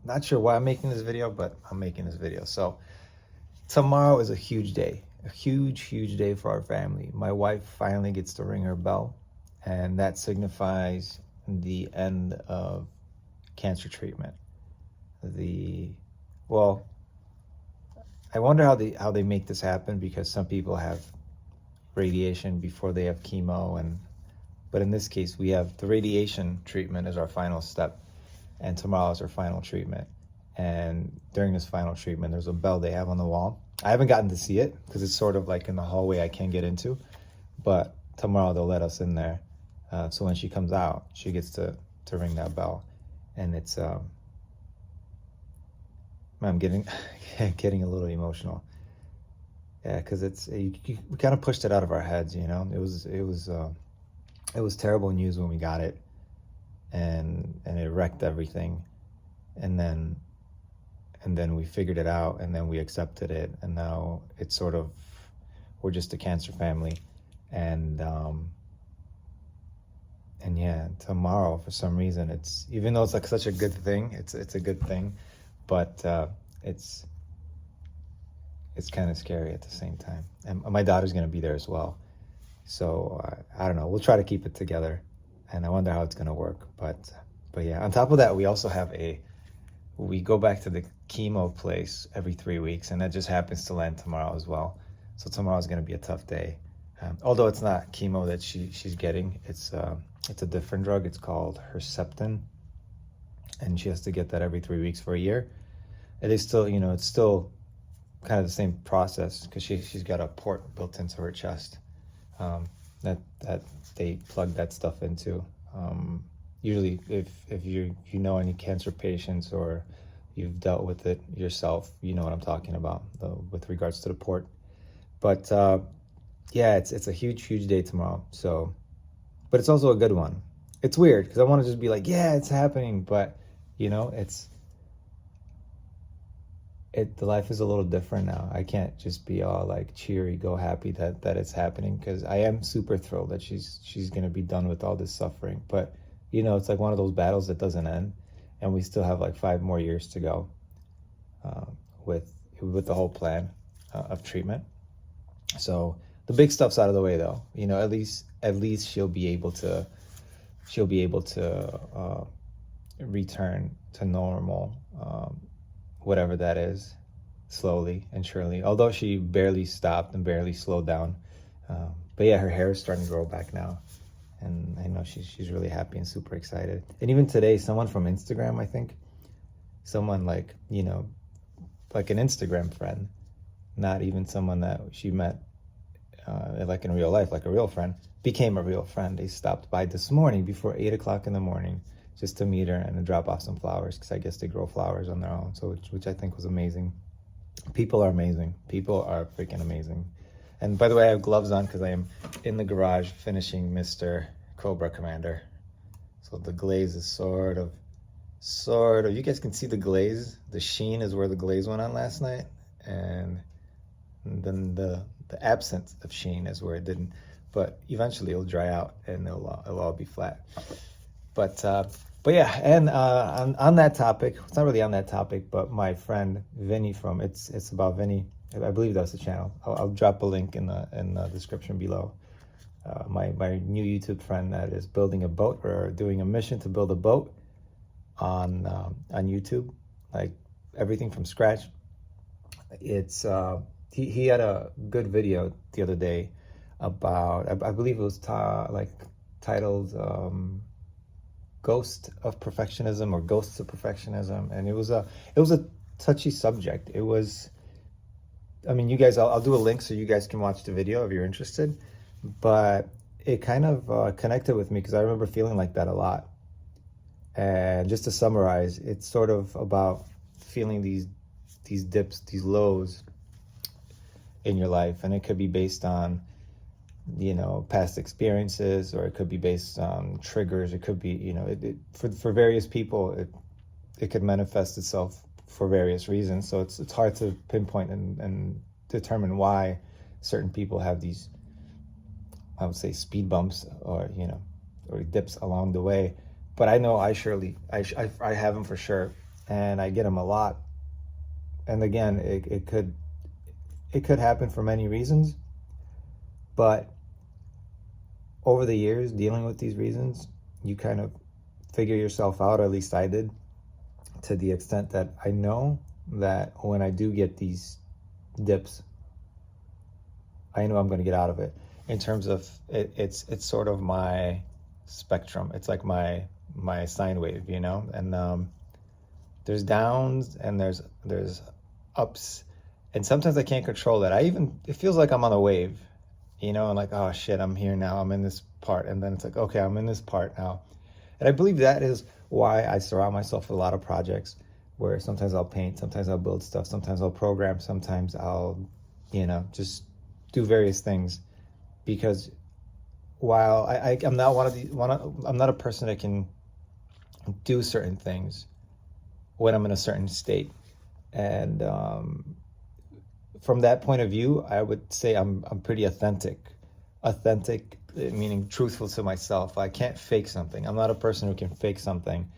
Not sure why I'm making this video, but I'm making this video. So tomorrow is a huge day, a huge day for our family. My wife finally gets to ring her bell, and that signifies the end of cancer treatment. Well, I wonder how they make this happen, because some people have radiation before they have chemo, but in this case we have the radiation treatment as our final step, and tomorrow is our final treatment. And during this final treatment, there's a bell they have on the wall. I haven't gotten to see it because it's sort of like in the hallway I can't get into, but tomorrow they'll let us in there. So when she comes out, she gets to ring that bell. And it's I'm getting getting a little emotional. Yeah, because we kind of pushed it out of our heads, you know. It was terrible news when we got it, and it wrecked everything. And then we figured it out, and then we accepted it, and now it's sort of, we're just a cancer family. And yeah, tomorrow for some reason, it's, even though it's like such a good thing, it's a good thing, but it's kind of scary at the same time. And my daughter's gonna be there as well, so I don't know, we'll try to keep it together, and I wonder how it's gonna work. But yeah, on top of that, we also have we go back to the chemo place every 3 weeks, and that just happens to land tomorrow as well. So tomorrow's gonna be a tough day. Although it's not chemo that she's getting, it's a different drug. It's called Herceptin, and she has to get that every 3 weeks for a year. It is still, you know, it's still kind of the same process, because she's got a port built into her chest that they plug that stuff into. Usually, if you know any cancer patients, or you've dealt with it yourself, you know what I'm talking about with regards to the port. But yeah, it's a huge day tomorrow. So, but it's also a good one. It's weird because I want to just be like, yeah, it's happening, but you know, the life is a little different now. I can't just be all like cheery, go happy that it's happening, because I am super thrilled that she's gonna be done with all this suffering. But you know, it's like one of those battles that doesn't end, and we still have like 5 more years to go with the whole plan of treatment. So the big stuff's out of the way, though. You know, at least she'll be able to return to normal, whatever that is, slowly and surely. Although she barely stopped and barely slowed down, but yeah, her hair is starting to grow back now, and I know she's really happy and super excited. And even today, someone from Instagram, I think, someone like, you know, like an Instagram friend, not even someone that she met like in real life, like a real friend, became a real friend. They stopped by this morning before 8 o'clock in the morning just to meet her and to drop off some flowers, because I guess they grow flowers on their own. So which I think was amazing. People are amazing. People are freaking amazing. And by the way, I have gloves on because I am in the garage finishing Mr. Cobra Commander. So the glaze is sort of, you guys can see the glaze. The sheen is where the glaze went on last night, and then the absence of sheen is where it didn't. But eventually it'll dry out and it'll all be flat. But yeah, and on that topic, it's not really on that topic, but my friend Vinny from it's about Vinny. I believe that's the channel. I'll drop a link in the description below. My new YouTube friend that is building a boat, or doing a mission to build a boat on YouTube, like everything from scratch. It's he had a good video the other day about, I believe it was titled Ghost of Perfectionism, or Ghosts of Perfectionism, and it was a touchy subject. It was, I mean, you guys, I'll do a link so you guys can watch the video if you're interested, but it kind of connected with me because I remember feeling like that a lot. And just to summarize, it's sort of about feeling these dips, these lows in your life, and it could be based on, you know, past experiences, or it could be based on triggers. It could be, you know, for various people, it could manifest itself for various reasons. So it's hard to pinpoint and determine why certain people have these, I would say, speed bumps, or, you know, or dips along the way. But I know I have them for sure. and I get them a lot. And again, it could happen for many reasons, but over the years dealing with these reasons, you kind of figure yourself out, or at least I did, to the extent that I know that when I do get these dips, I know I'm going to get out of it. In terms of it's sort of my spectrum. It's like my sine wave, and there's downs and there's ups, and sometimes I can't control that. It feels like I'm on a wave, and like, oh shit, I'm here now, I'm in this part, and then it's like, okay, I'm in this part now. And I believe that is why I surround myself with a lot of projects where sometimes I'll paint, sometimes I'll build stuff, sometimes I'll program, sometimes I'll just do various things, because while I'm not I'm not a person that can do certain things when I'm in a certain state. And from that point of view, I would say I'm pretty authentic, meaning truthful to myself. I can't fake something. I'm not a person who can fake something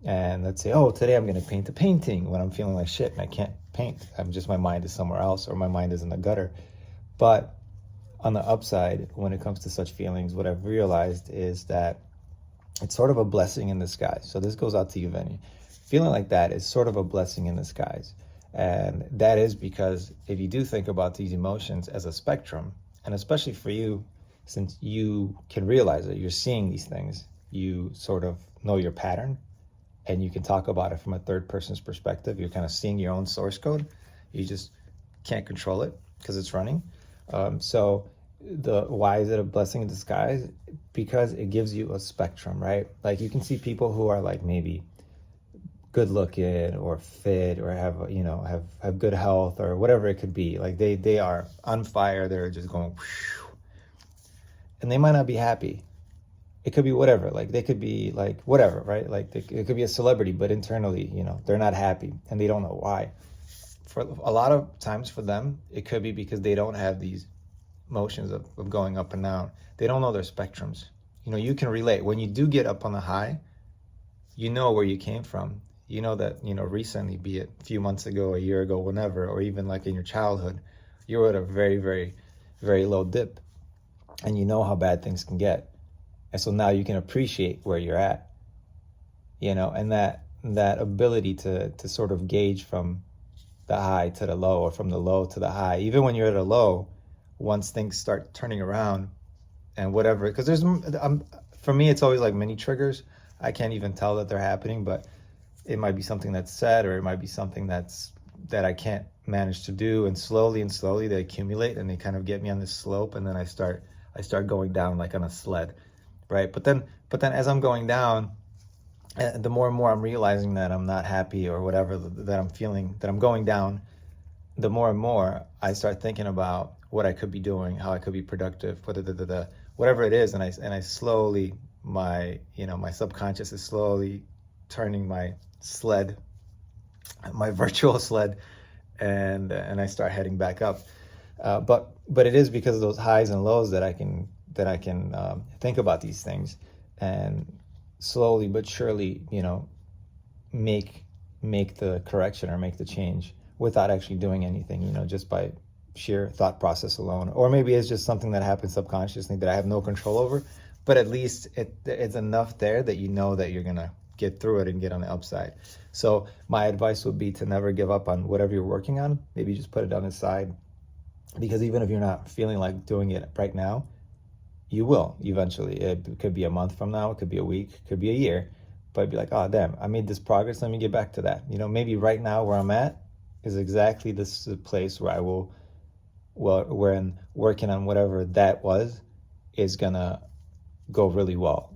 and let's say, oh, today I'm going to paint a painting when I'm feeling like shit and I can't paint. My mind is somewhere else, or my mind is in the gutter. But on the upside, when it comes to such feelings, what I've realized is that it's sort of a blessing in disguise. So this goes out to you, Vinny. Feeling like that is sort of a blessing in disguise. And that is because if you do think about these emotions as a spectrum, and especially for you, since you can realize that you're seeing these things, you sort of know your pattern, and you can talk about it from a third person's perspective. You're kind of seeing your own source code. You just can't control it because it's running. So why is it a blessing in disguise? Because it gives you a spectrum, right? Like you can see people who are like maybe good looking or fit or have good health or whatever it could be. Like they are on fire. They're just going, whoosh, and they might not be happy. It could be whatever. Like they could be like whatever, right? Like it could be a celebrity, but internally, they're not happy and they don't know why. For a lot of times for them, it could be because they don't have these motions of going up and down. They don't know their spectrums. You can relate. When you do get up on the high, you know where you came from. You know that, recently, be it a few months ago, a year ago, whenever, or even like in your childhood, you were at a very, very, very low dip. And you know how bad things can get. And so now you can appreciate where you're at, and that ability to sort of gauge from the high to the low, or from the low to the high, even when you're at a low, once things start turning around and whatever, because for me, it's always like mini triggers. I can't even tell that they're happening, but it might be something that's said, or it might be something that I can't manage to do. And slowly they accumulate and they kind of get me on this slope. And then I start going down like on a sled. Right. But then as I'm going down, the more and more I'm realizing that I'm not happy or whatever that I'm feeling, that I'm going down, the more and more I start thinking about what I could be doing, how I could be productive, whatever it is. And I slowly, my subconscious is slowly turning my sled, my virtual sled, and I start heading back up. But it is because of those highs and lows that I can think about these things, and slowly but surely, make the correction or make the change without actually doing anything, just by sheer thought process alone. Or maybe it's just something that happens subconsciously that I have no control over, but at least it's enough there that that you're gonna get through it and get on the upside. So my advice would be to never give up on whatever you're working on. Maybe just put it on the side, because even if you're not feeling like doing it right now, you will eventually. It could be a month from now, it could be a week, it could be a year, but be like, oh damn, I made this progress, let me get back to that. Maybe right now where I'm at is exactly this place where I will, when working on whatever that was, is gonna go really well.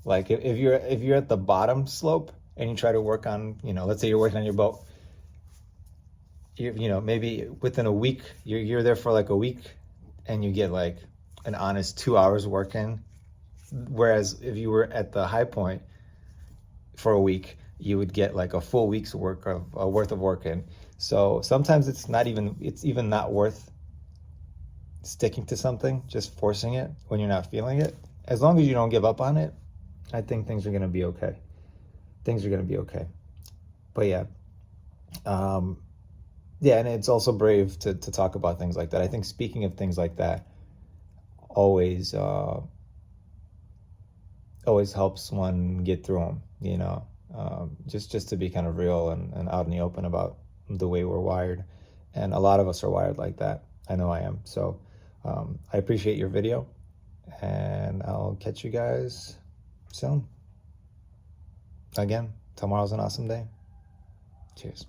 Like if you're at the bottom slope and you try to work on, let's say you're working on your boat, maybe within a week, you're there for like a week and you get like an honest 2 hours working. Whereas if you were at the high point for a week, you would get like a full week's worth of working. So sometimes it's even not worth sticking to something, just forcing it when you're not feeling it. As long as you don't give up on it, I think things are going to be okay. Things are going to be okay. But yeah, yeah, and it's also brave to talk about things like that. I think speaking of things like that always always helps one get through them, you know. Just to be kind of real and out in the open about the way we're wired, and a lot of us are wired like that. I know I am. So I appreciate your video, and I'll catch you guys soon. Again, tomorrow's an awesome day. Cheers.